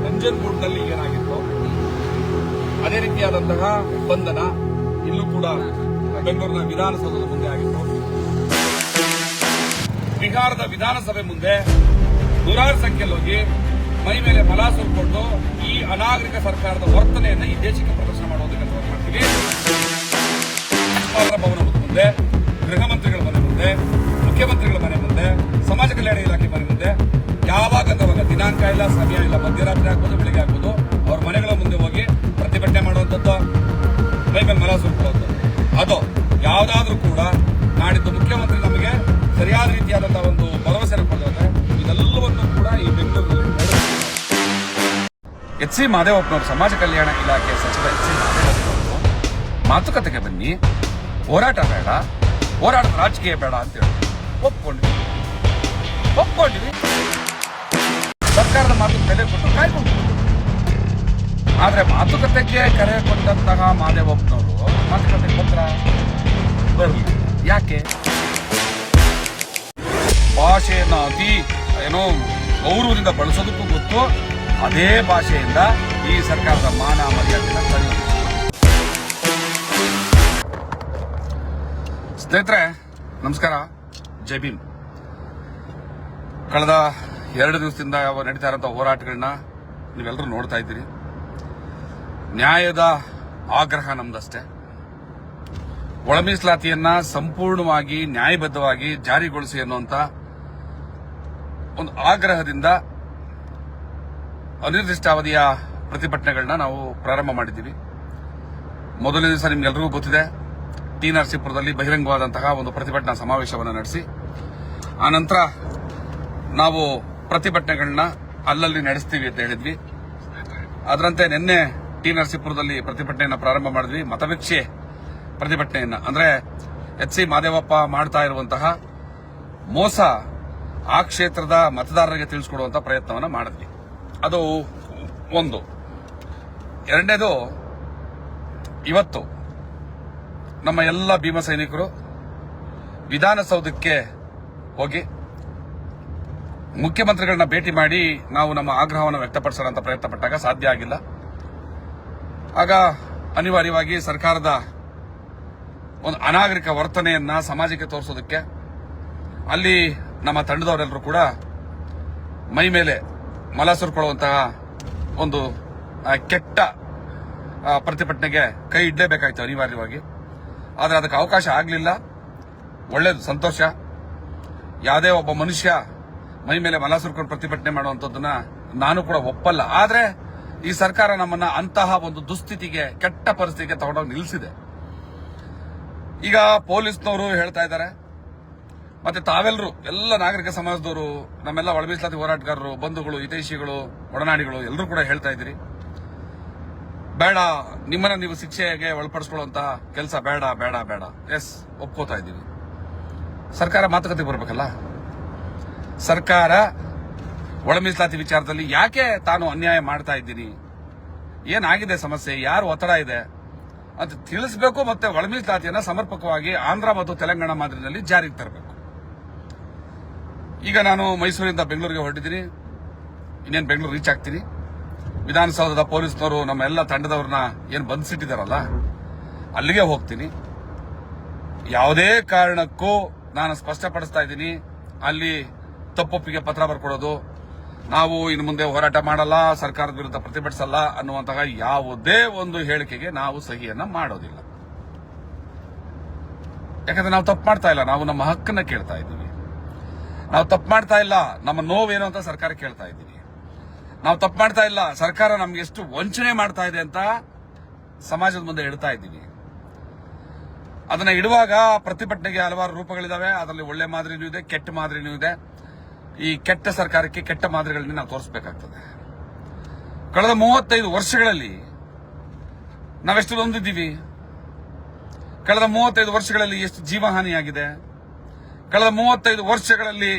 ನಂಜನಗೂಡಿನಲ್ಲಿ ಏನಾಗಿತ್ತು ಅದೇ ರೀತಿಯಾದಂತಹ ಬಂಧನ ಇಲ್ಲೂ ಕೂಡ ಬೆಂಗಳೂರಿನ ವಿಧಾನಸೌಧದ ಮುಂದೆ ಆಗಿತ್ತು. ಬಿಹಾರದ ವಿಧಾನಸಭೆ ಮುಂದೆ ನೂರಾರು ಸಂಖ್ಯೆಯಲ್ಲಿ ಹೋಗಿ ಮೈ ಮೇಲೆ ಮಲ ಸುರಿಕೊಂಡು ಈ ಅನಾಗರಿಕ ಸರ್ಕಾರದ ವರ್ತನೆಯನ್ನು ಈ ದೇಶಕ್ಕೆ ಪ್ರದರ್ಶನ ಮಾಡುವುದಕ್ಕೆ ಕೆಲಸ ಮಾಡ್ತೀವಿ. ರಾಜ್ಯಪಾಲರ ಭವನದ ಮುಂದೆ, ಗೃಹ ಮಂತ್ರಿಗಳ ಮನೆ ಮುಂದೆ, ಮುಖ್ಯಮಂತ್ರಿಗಳ ಮನೆ ಮುಂದೆ, ಸಮಾಜ ಕಲ್ಯಾಣ ಇಲಾಖೆ ಮನೆ ಮುಂದೆ ಯಾವಾಗಂತವಾಗ ದಿನಾಂಕ ಇಲ್ಲ, ಸಮಯ ಇಲ್ಲ, ಮಧ್ಯರಾತ್ರಿ ಆಗ್ಬೋದು, ಬೆಳಿಗ್ಗೆ ಆಗ್ಬೋದು, ಅವ್ರ ಮನೆಗಳ ಮುಂದೆ ಹೋಗಿ ಪ್ರತಿಭಟನೆ ಮಾಡುವಂಥದ್ದು, ಮೈ ಮೇಲೆ ಮಲ ಸುರಿಕೊಳ್ಳುವಂಥದ್ದು. ಅದು ಯಾವುದಾದ್ರೂ ಕೂಡ ನಾಡಿದ್ದು ಮುಖ್ಯಮಂತ್ರಿ ನಮಗೆ ಸರಿಯಾದ ರೀತಿಯಾದಂತಹ ಒಂದು ಭರವಸೆ ಕೊಡ್ತಾರೆ. ಇದೆಲ್ಲವನ್ನು ಕೂಡ ಈ ಬೆಂಗಳೂರಿನಲ್ಲಿ ಎಚ್ ಸಿ ಮಹದೇವಪ್ಪನವರು ಸಮಾಜ ಕಲ್ಯಾಣ ಇಲಾಖೆ ಸಚಿವ ಎಚ್ ಸಿ ಮಹದೇವಪ್ಪನವರು ಮಾತುಕತೆಗೆ ಬನ್ನಿ, ಹೋರಾಟ ಬೇಡ, ಹೋರಾಟದ ರಾಜಕೀಯ ಬೇಡ ಅಂತ ಹೇಳಿ ಒಪ್ಕೊಂಡಿವಿ. ಸರ್ಕಾರದ ಮಾತು ಬೆಲೆ ಕೊಟ್ಟು ಕಾಯ್ಕೊಂಡು, ಆದ್ರೆ ಮಾತುಕತೆಗೆ ಕರೆ ಕೊಟ್ಟಂತಹ ಮಹದೇವಪ್ಪನವರು ಮಾತುಕತೆಗೆ ಪತ್ರ ಬರಲಿ. ಯಾಕೆ? ಭಾಷೆಯನ್ನ ಅತಿ ಗೌರವದಿಂದ ಬಳಸೋದಕ್ಕೂ ಗೊತ್ತು, ಅದೇ ಭಾಷೆಯಿಂದ ಈ ಸರ್ಕಾರದ ಮಾನ ಮರ್ಯಾದೆಯನ್ನು ಕಳೆಯೋದು. ಸ್ನೇಹಿತರೆ ನಮಸ್ಕಾರ, ಜೈ ಭೀಮ್. ಕಳೆದ 2 ದಿವಸದಿಂದ ನಡೀತಾ ಇರುವಂತಹ ಹೋರಾಟಗಳನ್ನ ನೀವೆಲ್ಲರೂ ನೋಡ್ತಾ ಇದ್ದೀರಿ. ನ್ಯಾಯದ ಆಗ್ರಹ ನಮ್ದಷ್ಟೇ. ಒಳ ಮೀಸಲಾತಿಯನ್ನ ಸಂಪೂರ್ಣವಾಗಿ ನ್ಯಾಯಬದ್ಧವಾಗಿ ಜಾರಿಗೊಳಿಸಿ ಅನ್ನುವಂತ ಒಂದು ಆಗ್ರಹದಿಂದ ಅನಿರ್ದಿಷ್ಟಾವಧಿಯ ಪ್ರತಿಭಟನೆಗಳನ್ನ ನಾವು ಪ್ರಾರಂಭ ಮಾಡಿದ್ದೀವಿ. ಮೊದಲನೇ ದಿವಸ ನಿಮ್ಗೆಲ್ರಿಗೂ ಗೊತ್ತಿದೆ, ಟಿ ನರಸೀಪುರದಲ್ಲಿ ಬಹಿರಂಗವಾದಂತಹ ಒಂದು ಪ್ರತಿಭಟನಾ ಸಮಾವೇಶವನ್ನು ನಡೆಸಿ ಆನಂತರ ನಾವು ಪ್ರತಿಭಟನೆಗಳನ್ನ ಅಲ್ಲಲ್ಲಿ ನಡೆಸ್ತೀವಿ ಅಂತ ಹೇಳಿದ್ವಿ. ಅದರಂತೆ ನಿನ್ನೆ ಟಿ ನರಸೀಪುರದಲ್ಲಿ ಪ್ರತಿಭಟನೆಯನ್ನು ಪ್ರಾರಂಭ ಮಾಡಿದ್ವಿ. ಮತಭಿಕ್ಷೆ ಪ್ರತಿಭಟನೆಯನ್ನ, ಅಂದ್ರೆ ಎಚ್ ಸಿ ಮಹದೇವಪ್ಪ ಮಾಡ್ತಾ ಇರುವಂತಹ ಮೋಸ ಆ ಕ್ಷೇತ್ರದ ಮತದಾರರಿಗೆ ತಿಳಿಸಿಕೊಡುವಂತಹ ಪ್ರಯತ್ನವನ್ನ ಮಾಡಿದ್ವಿ. ಅದು ಒಂದು. ಎರಡನೇದು, ಇವತ್ತು ನಮ್ಮ ಎಲ್ಲ ಭೀಮ ಸೈನಿಕರು ವಿಧಾನಸೌಧಕ್ಕೆ ಹೋಗಿ ಮುಖ್ಯಮಂತ್ರಿಗಳನ್ನ ಭೇಟಿ ಮಾಡಿ ನಾವು ನಮ್ಮ ಆಗ್ರಹವನ್ನು ವ್ಯಕ್ತಪಡಿಸೋಣ ಅಂತ ಪ್ರಯತ್ನ ಪಟ್ಟಾಗ ಸಾಧ್ಯ ಆಗಿಲ್ಲ. ಆಗ ಅನಿವಾರ್ಯವಾಗಿ ಸರ್ಕಾರದ ಒಂದು ಅನಾಗರಿಕ ವರ್ತನೆಯನ್ನ ಸಮಾಜಕ್ಕೆ ತೋರಿಸೋದಕ್ಕೆ ಅಲ್ಲಿ ನಮ್ಮ ತಂಡದವರೆಲ್ಲರೂ ಕೂಡ ಮೈ ಮೇಲೆ ಮಲ ಸುರಿಕೊಳ್ಳುವಂತಹ ಒಂದು ಕೆಟ್ಟ ಪ್ರತಿಭಟನೆಗೆ ಕೈ ಇಡಲೇಬೇಕಾಯ್ತು ಅನಿವಾರ್ಯವಾಗಿ. ಆದರೆ ಅದಕ್ಕೆ ಅವಕಾಶ ಆಗಲಿಲ್ಲ. ಒಳ್ಳೇದು, ಸಂತೋಷ. ಯಾವುದೇ ಒಬ್ಬ ಮನುಷ್ಯ ಮೈ ಮೇಲೆ ಮಲ ಸುರಿಕೊಂಡು ಪ್ರತಿಭಟನೆ ಮಾಡುವಂಥದ್ದನ್ನ ನಾನು ಕೂಡ ಒಪ್ಪಲ್ಲ. ಆದ್ರೆ ಈ ಸರ್ಕಾರ ನಮ್ಮನ್ನ ಅಂತಹ ಒಂದು ದುಸ್ಥಿತಿಗೆ, ಕೆಟ್ಟ ಪರಿಸ್ಥಿತಿಗೆ ತಗೊಂಡೋಗಿ ನಿಲ್ಲಿಸಿದೆ. ಈಗ ಪೊಲೀಸ್ನವರು ಹೇಳ್ತಾ ಇದ್ದಾರೆ, ಮತ್ತೆ ತಾವೆಲ್ಲರೂ ಎಲ್ಲ ನಾಗರಿಕ ಸಮಾಜದವರು, ನಮ್ಮೆಲ್ಲ ಒಳ ಮೀಸಲಾತಿ ಹೋರಾಟಗಾರರು, ಬಂಧುಗಳು, ಹಿತೈಷಿಗಳು, ಒಡನಾಡಿಗಳು ಎಲ್ಲರೂ ಕೂಡ ಹೇಳ್ತಾ ಇದ್ದೀರಿ, ಬೇಡ, ನಿಮ್ಮನ್ನ ನೀವು ಶಿಕ್ಷೆಗೆ ಒಳಪಡಿಸ್ಕೊಳ್ಳುವಂತಹ ಕೆಲಸ ಬೇಡ ಬೇಡ ಬೇಡ. ಎಸ್, ಒಪ್ಕೋತಾ ಇದ್ದೀವಿ. ಸರ್ಕಾರ ಮಾತುಕತೆ ಬರಬೇಕಲ್ಲ. ಸರ್ಕಾರ ಒಳ ಮೀಸಲಾತಿ ವಿಚಾರದಲ್ಲಿ ಯಾಕೆ ತಾನು ಅನ್ಯಾಯ ಮಾಡ್ತಾ ಇದ್ದೀನಿ, ಏನಾಗಿದೆ ಸಮಸ್ಯೆ, ಯಾರು ಒತ್ತಡ ಇದೆ ಅಂತ ತಿಳಿಸಬೇಕು. ಮತ್ತೆ ಒಳ ಮೀಸಲಾತಿಯನ್ನ ಸಮರ್ಪಕವಾಗಿ ಆಂಧ್ರ ಮತ್ತು ತೆಲಂಗಾಣ ಮಾದರಿಯಲ್ಲಿ ಜಾರಿಗೆ ತರಬೇಕು. ಈಗ ನಾನು ಮೈಸೂರಿಂದ ಬೆಂಗಳೂರಿಗೆ ಹೊರಟಿದ್ದೀನಿ. ಇನ್ನೇನು ಬೆಂಗಳೂರು ರೀಚ್ ಆಗ್ತೀನಿ. ವಿಧಾನಸೌಧದ ಪೊಲೀಸ್ನವರು ನಮ್ಮ ಎಲ್ಲ ತಂಡದವ್ರನ್ನ ಏನು ಬಂಧಿಸಿಟ್ಟಿದ್ದಾರಲ್ಲ, ಅಲ್ಲಿಗೆ ಹೋಗ್ತೀನಿ. ಯಾವುದೇ ಕಾರಣಕ್ಕೂ ನಾನು ಸ್ಪಷ್ಟಪಡಿಸ್ತಾ ಇದ್ದೀನಿ, ಅಲ್ಲಿ ತಪ್ಪೊಪ್ಪಿಗೆ ಪತ್ರ ಬರ್ಕೊಡೋದು, ನಾವು ಇನ್ನು ಮುಂದೆ ಹೋರಾಟ ಮಾಡಲ್ಲ, ಸರ್ಕಾರದ ವಿರುದ್ಧ ಪ್ರತಿಭಟಿಸಲ್ಲ ಅನ್ನುವಂತಹ ಯಾವುದೇ ಒಂದು ಹೇಳಿಕೆಗೆ ನಾವು ಸಹಿಯನ್ನ ಮಾಡೋದಿಲ್ಲ. ಯಾಕಂದ್ರೆ ನಾವು ತಪ್ಪು ಮಾಡ್ತಾ ಇಲ್ಲ, ನಾವು ನಮ್ಮ ಹಕ್ಕನ್ನ ಕೇಳ್ತಾ ಇದ್ದೀವಿ. ನಾವು ತಪ್ಪು ಮಾಡ್ತಾ ಇಲ್ಲ, ನಮ್ಮ ನೋವೇನು ಅಂತ ಸರ್ಕಾರ ಕೇಳ್ತಾ ಇದ್ದೀವಿ. ನಾವು ತಪ್ಪು ಮಾಡ್ತಾ ಇಲ್ಲ, ಸರ್ಕಾರ ನಮ್ಗೆ ಎಷ್ಟು ವಂಚನೆ ಮಾಡ್ತಾ ಇದೆ ಅಂತ ಸಮಾಜದ ಮುಂದೆ ಇಡ್ತಾ ಇದ್ದೀವಿ. ಅದನ್ನ ಇಡುವಾಗ ಪ್ರತಿಭಟನೆಗೆ ಹಲವಾರು ರೂಪಗಳಿದಾವೆ. ಅದರಲ್ಲಿ ಒಳ್ಳೆ ಮಾದರಿನೂ ಇದೆ, ಕೆಟ್ಟ ಮಾದರಿನೂ ಇದೆ. ಈ ಕೆಟ್ಟ ಸರ್ಕಾರಕ್ಕೆ ಕೆಟ್ಟ ಮಾದರಿಗಳನ್ನ ನಾವು ತೋರಿಸಬೇಕಾಗ್ತದೆ. ಕಳೆದ 35 ವರ್ಷಗಳಲ್ಲಿ ನಾವೆಷ್ಟು ನೊಂದಿದ್ದೀವಿ? ಕಳೆದ 35 ವರ್ಷಗಳಲ್ಲಿ ಎಷ್ಟು ಜೀವಹಾನಿಯಾಗಿದೆ? ಕಳೆದ 35 ವರ್ಷಗಳಲ್ಲಿ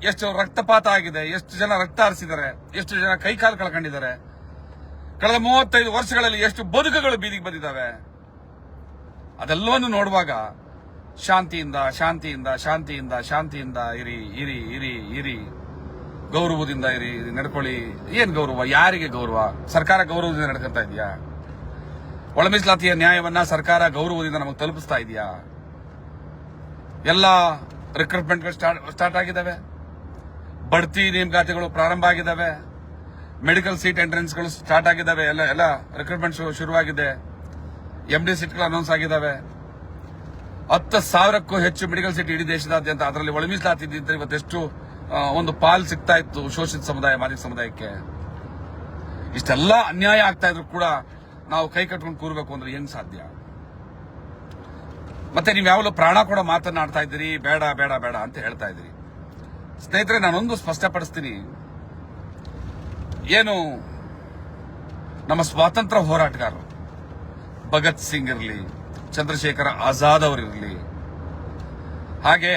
ಎಷ್ಟು ರಕ್ತಪಾತ ಆಗಿದೆ? ಎಷ್ಟು ಜನ ರಕ್ತ ಹರಿಸಿದ್ದಾರೆ? ಎಷ್ಟು ಜನ ಕೈಕಾಲು ಕಳ್ಕೊಂಡಿದ್ದಾರೆ? ಕಳೆದ 35 ವರ್ಷಗಳಲ್ಲಿ ಎಷ್ಟು ಬದುಕುಗಳು ಬೀದಿಗೆ ಬಂದಿದ್ದಾವೆ? ಅದೆಲ್ಲವನ್ನು ನೋಡುವಾಗ ಶಾಂತಿಯಿಂದ ಶಾಂತಿಯಿಂದ ಶಾಂತಿಯಿಂದ ಶಾಂತಿಯಿಂದ ಇರಿ ಇರಿ ಇರಿ ಇರಿ ಗೌರವದಿಂದ ಇರಿ, ನಡ್ಕೊಳ್ಳಿ. ಏನ್ ಗೌರವ? ಯಾರಿಗೆ ಗೌರವ? ಸರ್ಕಾರ ಗೌರವದಿಂದ ನಡ್ಕೊಂತ ಇದೆಯಾ? ಒಳ ಮೀಸಲಾತಿಯ ನ್ಯಾಯವನ್ನ ಸರ್ಕಾರ ಗೌರವದಿಂದ ನಮಗೆ ತಲುಪಿಸ್ತಾ ಇದೆಯಾ? ಎಲ್ಲ ರಿಕ್ರೂಟ್ಮೆಂಟ್ಗಳು ಸ್ಟಾರ್ಟ್ ಆಗಿದ್ದಾವೆ, ಬಡ್ತಿ ನೇಮಕಾತಿಗಳು ಪ್ರಾರಂಭ ಆಗಿದ್ದಾವೆ, ಮೆಡಿಕಲ್ ಸೀಟ್ ಎಂಟ್ರೆನ್ಸ್ಗಳು ಸ್ಟಾರ್ಟ್ ಆಗಿದ್ದಾವೆ, ಎಲ್ಲ ರಿಕ್ರೂಟ್ಮೆಂಟ್ ಶುರುವಾಗಿದೆ, MD ಸೀಟ್ಗಳು ಅನೌನ್ಸ್ ಆಗಿದ್ದಾವೆ. 10,000ಕ್ಕೂ ಹೆಚ್ಚು ಮೆಡಿಕಲ್ ಸೀಟ್ ಇಡೀ ದೇಶದಾದ್ಯಂತ. ಅದರಲ್ಲಿ ಒಳ ಮೀಸಲಾತಿ ಇದ್ದಿದ್ರೆ ಇವತ್ತೆಷ್ಟು ಒಂದು ಪಾಲ್ ಸಿಗ್ತಾ ಇತ್ತು ಶೋಷಿತ ಸಮುದಾಯ, ಮಾದಿಗ ಸಮುದಾಯಕ್ಕೆ. ಇಷ್ಟೆಲ್ಲ ಅನ್ಯಾಯ ಆಗ್ತಾ ಇದ್ರು ಕೂಡ ನಾವು ಕೈ ಕಟ್ಕೊಂಡು ಕೂರ್ಬೇಕು ಅಂದ್ರೆ ಹೆಂಗ್ ಸಾಧ್ಯ? ಮತ್ತೆ ನೀವು ಯಾವಾಗಲೂ ಪ್ರಾಣ ಕೂಡ ಮಾತನಾಡ್ತಾ ಇದ್ದೀರಿ, ಬೇಡ ಬೇಡ ಬೇಡ ಅಂತ ಹೇಳ್ತಾ ಇದ್ದೀರಿ. ಸ್ನೇಹಿತರೆ, ನಾನೊಂದು ಸ್ಪಷ್ಟಪಡಿಸ್ತೀನಿ. ಏನು ನಮ್ಮ ಸ್ವಾತಂತ್ರ್ಯ ಹೋರಾಟಗಾರರು ಭಗತ್ ಸಿಂಗ್ ಇರಲಿ, ಚಂದ್ರಶೇಖರ ಆಜಾದ್ ಅವರಿರಲಿ, ಹಾಗೆ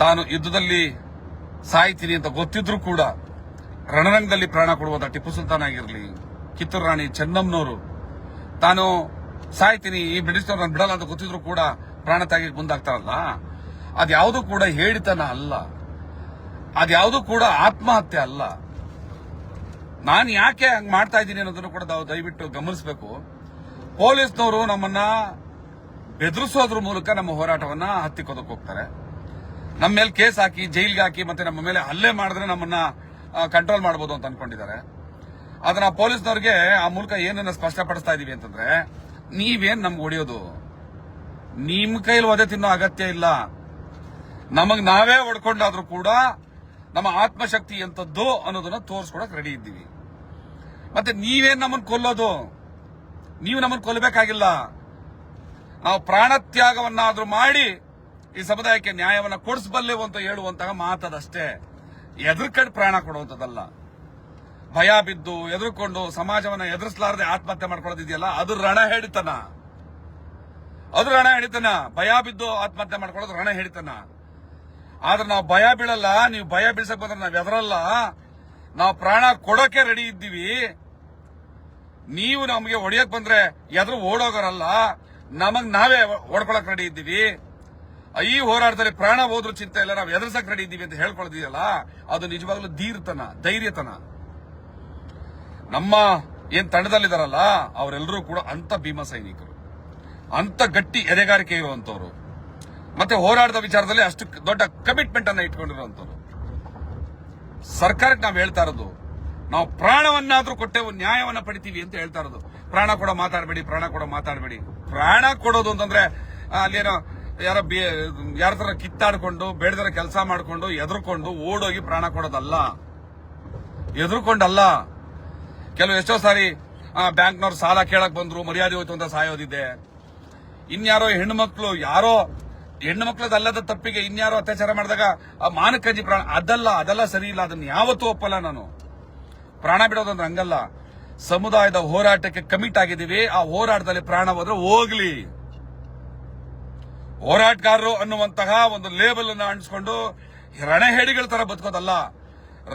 ತಾನು ಯುದ್ಧದಲ್ಲಿ ಸಾಯ್ತೀನಿ ಅಂತ ಗೊತ್ತಿದ್ರು ಕೂಡ ರಣರಂಗದಲ್ಲಿ ಪ್ರಾಣ ಕೊಡುವಂತ ಟಿಪ್ಪು ಸುಲ್ತಾನ್ ಆಗಿರಲಿ, ಕಿತ್ತೂರು ರಾಣಿ ಚೆನ್ನಮ್ಮನವರು ತಾನು ಸಾಯ್ತೀನಿ, ಈ ಬ್ರಿಟಿಷ್ನವ್ರು ಬಿಡಲ್ಲ ಅಂತ ಗೊತ್ತಿದ್ರು ಕೂಡ ಪ್ರಾಣ ತ್ಯಾಗಿ ಮುಂದಾಗ್ತಾರಲ್ಲ, ಅದ್ಯಾವುದು ಕೂಡ ಹೇಳಿತನ ಅಲ್ಲ, ಅದ್ಯಾವುದು ಕೂಡ ಆತ್ಮಹತ್ಯೆ ಅಲ್ಲ. ನಾನು ಯಾಕೆ ಹಂಗ್ ಮಾಡ್ತಾ ಇದ್ದೀನಿ ಅನ್ನೋದನ್ನು ಕೂಡ ದಯವಿಟ್ಟು ಗಮನಿಸಬೇಕು. ಪೊಲೀಸ್ನವರು ನಮ್ಮನ್ನ ಬೆದರಿಸೋದ್ರ ಮೂಲಕ ನಮ್ಮ ಹೋರಾಟವನ್ನ ಹತ್ತಿಕ್ಕೋದಕ್ಕೆ ಹೋಗ್ತಾರೆ. ನಮ್ಮ ಮೇಲೆ ಕೇಸ್ ಹಾಕಿ ಜೈಲ್ಗೆ ಹಾಕಿ ಮತ್ತೆ ನಮ್ಮ ಮೇಲೆ ಹಲ್ಲೆ ಮಾಡಿದ್ರೆ ನಮ್ಮನ್ನ ಕಂಟ್ರೋಲ್ ಮಾಡಬಹುದು ಅಂತ ಅನ್ಕೊಂಡಿದ್ದಾರೆ. ಅದನ್ನ ಪೊಲೀಸ್ನವ್ರಿಗೆ ಆ ಮೂಲಕ ಏನನ್ನ ಸ್ಪಷ್ಟಪಡಿಸ್ತಾ ಇದೀವಿ ಅಂತಂದ್ರೆ, ನೀವೇನ್ ನಮ್ಗೆ ಹೊಡೆಯೋದು? ನಿಮ್ ಕೈಲಿ ಒದೆ ತಿನ್ನೋ ಅಗತ್ಯ ಇಲ್ಲ. ನಮಗ್ ನಾವೇ ಹೊಡ್ಕೊಂಡಾದ್ರೂ ಕೂಡ ನಮ್ಮ ಆತ್ಮಶಕ್ತಿ ಎಂತದ್ದು ಅನ್ನೋದನ್ನ ತೋರಿಸ್ಕೊಡಕ್ ರೆಡಿ ಇದ್ದೀವಿ. ಮತ್ತೆ ನೀವೇನ್ ನಮ್ಮನ್ನ ಕೊಲ್ಲೋದು? ನೀವು ನಮ್ಮನ್ನ ಕೊಲ್ಲಬೇಕಾಗಿಲ್ಲ. ನಾವು ಪ್ರಾಣತ್ಯಾಗವನ್ನಾದ್ರೂ ಮಾಡಿ ಈ ಸಮುದಾಯಕ್ಕೆ ನ್ಯಾಯವನ್ನ ಕೊಡಿಸಬಲ್ಲೆವು ಅಂತ ಹೇಳುವಂತಹ ಮಾತದಷ್ಟೇ. ಎದುರ್ಕಂಡು ಪ್ರಾಣ ಕೊಡುವಂತದ್ದಲ್ಲ. ಭಯ ಬಿದ್ದು ಎದುರುಕೊಂಡು ಸಮಾಜವನ್ನ ಎದುರಿಸಲಾರದೆ ಆತ್ಮಹತ್ಯೆ ಮಾಡ್ಕೊಳ್ಳೋದಿದೆಯಲ್ಲ, ಅದು ರಣ ಹೇಳಿತನ. ಭಯ ಬಿದ್ದು ಆತ್ಮಹತ್ಯೆ ಮಾಡ್ಕೊಳ್ಳೋದು ರಣ ಹೇಳಿತನ. ಆದ್ರೆ ನಾವು ಭಯ ಬೀಳಲ್ಲ. ನೀವು ಭಯ ಬೀಳ್ಸಕ್ ಬಂದ್ರೆ ನಾವ್ ಎದರಲ್ಲ. ನಾವು ಪ್ರಾಣ ಕೊಡೋಕೆ ರೆಡಿ ಇದ್ದೀವಿ. ನೀವು ನಮಗೆ ಹೊಡೆಯಕ್ ಬಂದ್ರೆ ಎದುರು ಓಡೋಗೋರಲ್ಲ. ನಮಗ್ ನಾವೇ ಹೊಡ್ಕೊಳಕ್ ರೆಡಿ ಇದ್ದೀವಿ. ಈ ಹೋರಾಟದಲ್ಲಿ ಪ್ರಾಣ ಹೋದ್ರೂ ಚಿಂತೆ ಇಲ್ಲ, ನಾವು ಎದುರಿಸಕ್ ರೆಡಿ ಇದ್ದೀವಿ ಅಂತ ಹೇಳ್ಕೊಳ್ದಿದೆಯಲ್ಲ, ಅದು ನಿಜವಾಗ್ಲೂ ಧೈರ್ಯತನ. ನಮ್ಮ ಏನ್ ತಂಡದಲ್ಲಿದಾರಲ್ಲ ಅವರೆಲ್ಲರೂ ಕೂಡ ಅಂತ ಭೀಮ ಸೈನಿಕರು, ಅಂತ ಗಟ್ಟಿ ಎದೆಗಾರಿಕೆ ಇರುವಂತವ್ರು, ಮತ್ತೆ ಹೋರಾಟದ ವಿಚಾರದಲ್ಲಿ ಅಷ್ಟು ದೊಡ್ಡ ಕಮಿಟ್ಮೆಂಟ್ ಅನ್ನ ಇಟ್ಕೊಂಡಿರುವಂತವ್ರು. ಸರ್ಕಾರಕ್ಕೆ ನಾವು ಹೇಳ್ತಾ ಇರೋದು, ನಾವು ಪ್ರಾಣವನ್ನಾದ್ರೂ ಕೊಟ್ಟೆವು, ನ್ಯಾಯವನ್ನ ಪಡಿತೀವಿ ಅಂತ ಹೇಳ್ತಾ ಇರೋದು. ಪ್ರಾಣ ಕೂಡ ಮಾತಾಡಬೇಡಿ. ಪ್ರಾಣ ಕೊಡೋದು ಅಂತಂದ್ರೆ ಅಲ್ಲೇನೋ ಯಾರ ತರ ಕಿತ್ತಾಡ್ಕೊಂಡು ಬೇಡದರ ಕೆಲಸ ಮಾಡ್ಕೊಂಡು ಎದುರ್ಕೊಂಡು ಓಡೋಗಿ ಪ್ರಾಣ ಕೊಡೋದಲ್ಲ. ಎದುರ್ಕೊಂಡಲ್ಲ. ಎಷ್ಟೋ ಸಾರಿ ಬ್ಯಾಂಕ್ನವ್ರು ಸಾಲ ಕೇಳಕ್ ಬಂದ್ರು, ಮರ್ಯಾದೆ ಹೋಯ್ತು ಅಂತ ಸಾಯೋದಿದೆ. ಇನ್ಯಾರೋ ಹೆಣ್ಣು ಮಕ್ಕಳದಲ್ಲದ ತಪ್ಪಿಗೆ ಇನ್ಯಾರೋ ಅತ್ಯಾಚಾರ ಮಾಡಿದಾಗ ಮಾನಕಂಜಿ ಪ್ರಾಣ, ಅದೆಲ್ಲ ಸರಿ ಇಲ್ಲ. ಅದನ್ನ ಯಾವತ್ತೂ ಒಪ್ಪಲ್ಲ ನಾನು. ಪ್ರಾಣ ಬಿಡೋದಂದ್ರೆ ಹಂಗಲ್ಲ. ಸಮುದಾಯದ ಹೋರಾಟಕ್ಕೆ ಕಮಿಟ್ ಆಗಿದ್ದೀವಿ. ಆ ಹೋರಾಟದಲ್ಲಿ ಪ್ರಾಣ ಹೋದ್ರೆ ಹೋಗ್ಲಿ. ಹೋರಾಟಗಾರರು ಅನ್ನುವಂತಹ ಒಂದು ಲೇಬಲ್ ಅನ್ನು ಅಂಟಿಸ್ಕೊಂಡು ರಣಹೇಡಿಗಳ ತರ ಬದುಕೋದಲ್ಲ.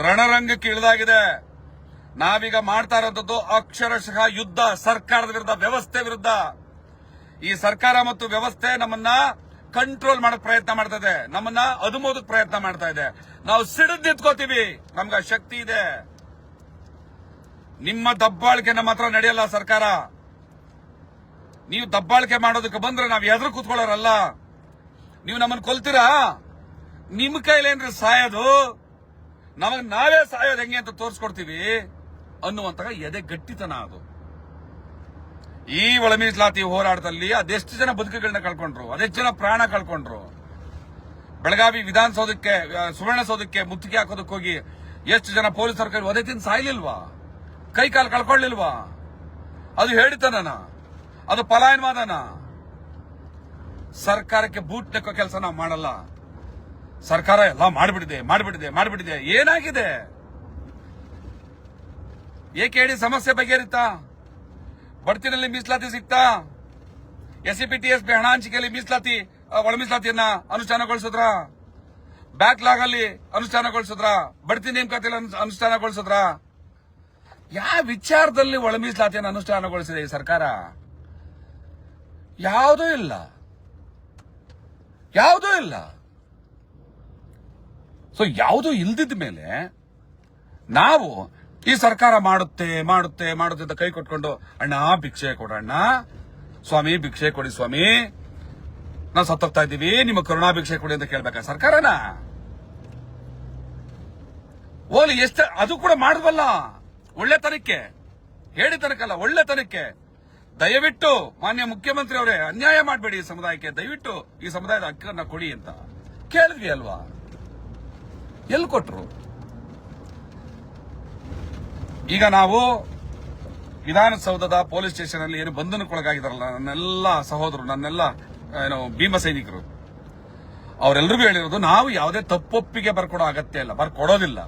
ರಣರಂಗಕ್ಕೆ ಇಳಿದಾಗಿದೆ. ನಾವೀಗ ಮಾಡ್ತಾ ಇರೋಂಥದ್ದು ಅಕ್ಷರಶಃ ಯುದ್ಧ, ಸರ್ಕಾರದ ವಿರುದ್ಧ, ವ್ಯವಸ್ಥೆ ವಿರುದ್ಧ. ಈ ಸರ್ಕಾರ ಮತ್ತು ವ್ಯವಸ್ಥೆ ನಮ್ಮನ್ನ ಕಂಟ್ರೋಲ್ ಮಾಡಕ್ ಪ್ರಯತ್ನ ಮಾಡ್ತಾ ಇದೆ, ನಮ್ಮನ್ನ ಅದುಮೋದಕ್ ಪ್ರಯತ್ನ ಮಾಡ್ತಾ ಇದೆ. ನಾವು ಸಿಡಿದು ನಿಂತ್ಕೋತೀವಿ, ನಮ್ಗ ಶಕ್ತಿ ಇದೆ. ನಿಮ್ಮ ದಬ್ಬಾಳಿಕೆ ನಮ್ಮ ಹತ್ರ ನಡೆಯಲ್ಲ. ಸರ್ಕಾರ, ನೀವು ದಬ್ಬಾಳಿಕೆ ಮಾಡೋದಕ್ಕೆ ಬಂದ್ರೆ ನಾವು ಎದುರು ಕೂತ್ಕೊಳ್ಳೋರಲ್ಲ. ನೀವು ನಮ್ಮನ್ನು ಕೊಲ್ತೀರಾ? ನಿಮ್ ಕೈಲೇನ್ರಿ ಸಾಯೋದು? ನಮಗ್ ನಾವೇ ಸಾಯೋದು ಹೆಂಗೆ ಅಂತ ತೋರಿಸ್ಕೊಡ್ತೀವಿ ಅನ್ನುವಂತಹ ಎದೆ ಗಟ್ಟಿತನ ಅದು. ಈ ಒಳ ಮೀಸಲಾತಿ ಹೋರಾಟದಲ್ಲಿ ಅದೆಷ್ಟು ಜನ ಬದುಕುಗಳನ್ನ ಕಳ್ಕೊಂಡ್ರು, ಅದೆಷ್ಟು ಜನ ಪ್ರಾಣ ಕಳ್ಕೊಂಡ್ರು. ಬೆಳಗಾವಿ ವಿಧಾನಸೌಧಕ್ಕೆ, ಸುವರ್ಣಸೌಧಕ್ಕೆ ಮುತ್ತಿಗೆ ಹಾಕೋದಕ್ಕೆ ಹೋಗಿ ಎಷ್ಟು ಜನ ಪೊಲೀಸರ ಕೈ ಒದೆ ತಿಂದು ಸಾಯ್ಲಿಲ್ವಾ? ಕೈ ಕಾಲು ಕಳ್ಕೊಳ್ಳಿಲ್ವಾ? ಅದು ಹೇಳಿತನನ? ಅದು ಪಲಾಯನವಾದನ? ಸರ್ಕಾರಕ್ಕೆ ಬೂಟ್ ನೆಕ್ಕೋ ಕೆಲಸ ನಾವು ಮಾಡಲ್ಲ. ಸರ್ಕಾರ ಎಲ್ಲ ಮಾಡಿಬಿಟ್ಟಿದೆ. ಏನಾಗಿದೆ? ಏಕೆ ಹೇಳಿ? ಸಮಸ್ಯೆ ಬಗೆಹರಿತಾ? ಬಡ್ತಿನಲ್ಲಿ ಮೀಸಲಾತಿ ಸಿಗ್ತಾ? SCPTSP ಹಣ ಹಂಚಿಕೆಯಲ್ಲಿ ಒಳ ಮೀಸಲಾತಿಯನ್ನ ಅನುಷ್ಠಾನಗೊಳಿಸಿದ್ರ? ಬ್ಯಾಕ್ಲಾಗ್ ಅಲ್ಲಿ ಅನುಷ್ಠಾನಗೊಳಿಸಿದ್ರ? ಬಡ್ತಿ ನೇಮಕಾತಿಯಲ್ಲಿ ಅನುಷ್ಠಾನಗೊಳಿಸಿದ್ರ? ಯಾವ ವಿಚಾರದಲ್ಲಿ ಒಳ ಮೀಸಲಾತಿಯನ್ನು ಅನುಷ್ಠಾನಗೊಳಿಸಿದೆ ಈ ಸರ್ಕಾರ? ಯಾವುದೂ ಇಲ್ಲ. ಸೊ ಯಾವುದೂ ಇಲ್ದಿದ್ದ ಮೇಲೆ ನಾವು ಈ ಸರ್ಕಾರ ಮಾಡುತ್ತೆ ಮಾಡುತ್ತೆ ಮಾಡುತ್ತೆ ಅಂತ ಕೈ ಕೊಟ್ಕೊಂಡು ಅಣ್ಣ ಭಿಕ್ಷೆ ಕೊಡಣ್ಣ, ಸ್ವಾಮಿ ಭಿಕ್ಷೆ ಕೊಡಿ ಸ್ವಾಮಿ, ನಾವು ಸತ್ತೋಗ್ತಾ ಇದ್ದೀವಿ, ನಿಮ್ಮ ಕರುಣಾ ಭಿಕ್ಷೆ ಕೊಡಿ ಅಂತ ಕೇಳ್ಬೇಕಾ ಸರ್ಕಾರನ? ಓಲಿ ಅದು ಕೂಡ ಮಾಡಬಲ್ಲ ಒಳ್ಳೆತನಕ್ಕೆ, ಹೇಳಿತನಕ್ಕಲ್ಲ ಒಳ್ಳೆತನಕ್ಕೆ. ದಯವಿಟ್ಟು ಮಾನ್ಯ ಮುಖ್ಯಮಂತ್ರಿ ಅವರೇ, ಅನ್ಯಾಯ ಮಾಡಬೇಡಿ ಈ ಸಮುದಾಯಕ್ಕೆ, ದಯವಿಟ್ಟು ಈ ಸಮುದಾಯದ ಹಕ್ಕನ್ನ ಕೊಡಿ ಅಂತ ಕೇಳಿದ್ವಿ ಅಲ್ವಾ? ಎಲ್ಲಿ ಕೊಟ್ರು? ಈಗ ನಾವು ವಿಧಾನಸೌಧದ ಪೊಲೀಸ್ ಸ್ಟೇಷನ್ ಅಲ್ಲಿ ಏನು ಬಂಧನಕ್ಕೊಳಗಾಗಿದಾರಲ್ಲ ನನ್ನೆಲ್ಲ ಸಹೋದರರು, ನನ್ನೆಲ್ಲ ಭೀಮ ಸೈನಿಕರು, ಅವರೆಲ್ಲರಿಗೂ ಹೇಳಿರೋದು ನಾವು ಯಾವುದೇ ತಪ್ಪೊಪ್ಪಿಗೆ ಬರ್ಕೊಡೋ ಅಗತ್ಯ ಇಲ್ಲ, ಬರ್ಕೊಡೋದಿಲ್ಲ.